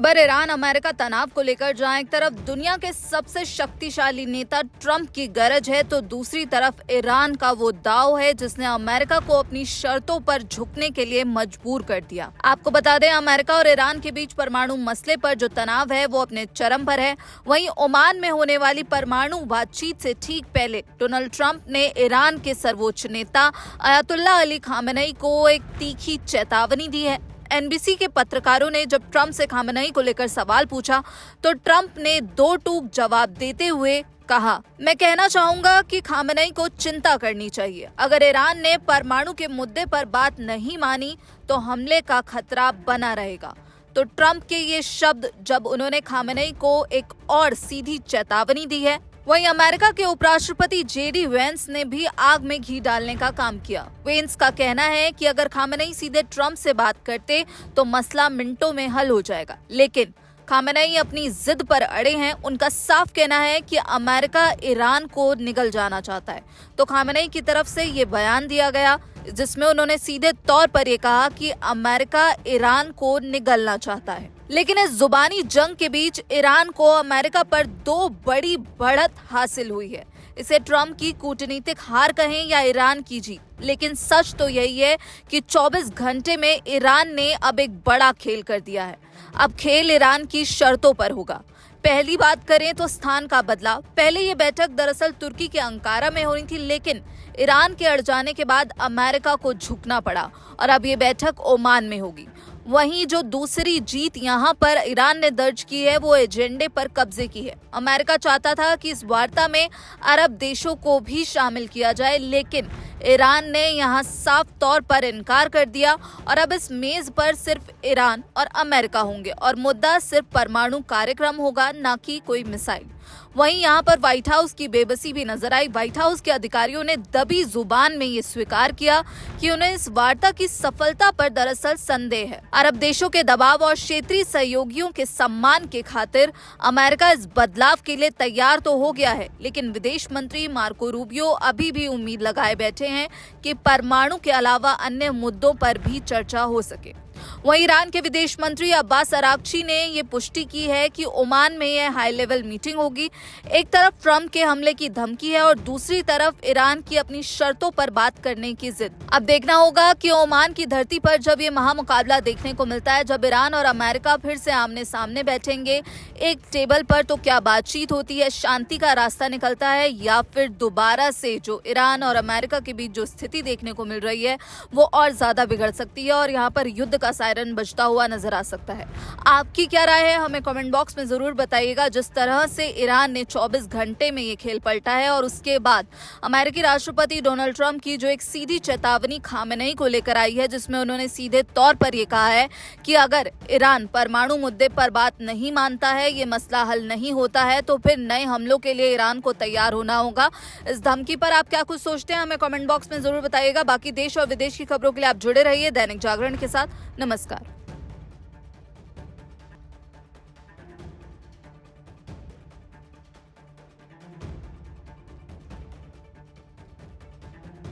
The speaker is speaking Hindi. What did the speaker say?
खबर ईरान अमेरिका तनाव को लेकर जहां एक तरफ दुनिया के सबसे शक्तिशाली नेता ट्रंप की गरज है तो दूसरी तरफ ईरान का वो दाव है जिसने अमेरिका को अपनी शर्तों पर झुकने के लिए मजबूर कर दिया। आपको बता दें, अमेरिका और ईरान के बीच परमाणु मसले पर जो तनाव है वो अपने चरम पर है। वहीं ओमान में होने वाली परमाणु बातचीत से ठीक पहले डोनाल्ड ट्रंप ने ईरान के सर्वोच्च नेता अयातुल्लाह अली खामेनेई को एक तीखी चेतावनी दी है। एनबीसी के पत्रकारों ने जब ट्रंप से खामेनेई को लेकर सवाल पूछा तो ट्रंप ने दो टूक जवाब देते हुए कहा, मैं कहना चाहूंगा कि खामेनेई को चिंता करनी चाहिए। अगर ईरान ने परमाणु के मुद्दे पर बात नहीं मानी तो हमले का खतरा बना रहेगा। तो ट्रंप के ये शब्द जब उन्होंने खामेनेई को एक और सीधी चेतावनी दी है। वहीं अमेरिका के उपराष्ट्रपति जेडी वेंस ने भी आग में घी डालने का काम किया। वेंस का कहना है कि अगर खामेनेई सीधे ट्रंप से बात करते तो मसला मिनटों में हल हो जाएगा, लेकिन खामेनेई अपनी जिद पर अड़े हैं। उनका साफ कहना है कि अमेरिका ईरान को निगल जाना चाहता है। तो खामेनेई की तरफ से ये बयान दिया गया जिसमें उन्होंने सीधे तौर पर ये कहा कि अमेरिका ईरान को निगलना चाहता है। लेकिन इस जुबानी जंग के बीच ईरान को अमेरिका पर दो बड़ी बढ़त हासिल हुई है। इसे ट्रंप की कूटनीतिक हार कहें या ईरान की जीत, लेकिन सच तो यही है कि 24 घंटे में ईरान ने अब एक बड़ा खेल कर दिया है। अब खेल ईरान की शर्तों पर होगा। पहली बात करें तो स्थान का बदलाव। पहले ये बैठक दरअसल तुर्की के अंकारा में होनी थी, लेकिन ईरान के अड़ जाने के बाद अमेरिका को झुकना पड़ा और अब ये बैठक ओमान में होगी। वहीं जो दूसरी जीत यहाँ पर ईरान ने दर्ज की है वो एजेंडे पर कब्जे की है। अमेरिका चाहता था कि इस वार्ता में अरब देशों को भी शामिल किया जाए, लेकिन ईरान ने यहाँ साफ तौर पर इनकार कर दिया और अब इस मेज पर सिर्फ ईरान और अमेरिका होंगे और मुद्दा सिर्फ परमाणु कार्यक्रम होगा, ना कि कोई मिसाइल। वहीं यहाँ पर व्हाइट हाउस की बेबसी भी नजर आई। व्हाइट हाउस के अधिकारियों ने दबी जुबान में ये स्वीकार किया कि उन्हें इस वार्ता की सफलता पर दरअसल संदेह है। अरब देशों के दबाव और क्षेत्रीय सहयोगियों के सम्मान के खातिर अमेरिका इस बदलाव के लिए तैयार तो हो गया है, लेकिन विदेश मंत्री मार्को रूबियो अभी भी उम्मीद लगाए बैठे हैं कि परमाणु के अलावा अन्य मुद्दों पर भी चर्चा हो सके। वहीं ईरान के विदेश मंत्री अब्बास अरागची ने ये पुष्टि की है कि ओमान में यह हाई लेवल मीटिंग होगी। एक तरफ ट्रंप के हमले की धमकी है और दूसरी तरफ ईरान की अपनी शर्तों पर बात करने की जिद। अब देखना होगा कि ओमान की धरती पर जब ये महामुकाबला देखने को मिलता है, जब ईरान और अमेरिका फिर से आमने सामने बैठेंगे एक टेबल पर, तो क्या बातचीत होती है, शांति का रास्ता निकलता है, या फिर दोबारा से जो ईरान और अमेरिका के बीच जो स्थिति देखने को मिल रही है वो और ज्यादा बिगड़ सकती है और यहाँ पर युद्ध का सायरन बजता हुआ नजर आ सकता है। आपकी क्या राय है, हमें कमेंट बॉक्स में जरूर बताइएगा। जिस तरह से ईरान ने 24 घंटे में ये खेल पलटा है और उसके बाद अमेरिकी राष्ट्रपति डोनाल्ड ट्रंप की जो एक सीधी चेतावनी खामेनेई को लेकर आई है, जिसमें उन्होंने सीधे तौर पर ये कहा है कि अगर ईरान परमाणु मुद्दे पर बात नहीं मानता है, ये मसला हल नहीं होता है, तो फिर नए हमलों के लिए ईरान को तैयार होना होगा। इस धमकी पर आप क्या कुछ सोचते हैं, हमें कमेंट बॉक्स में जरूर बताइएगा। बाकी देश और विदेश की खबरों के लिए आप जुड़े रहिए दैनिक जागरण के साथ। नमस्कार।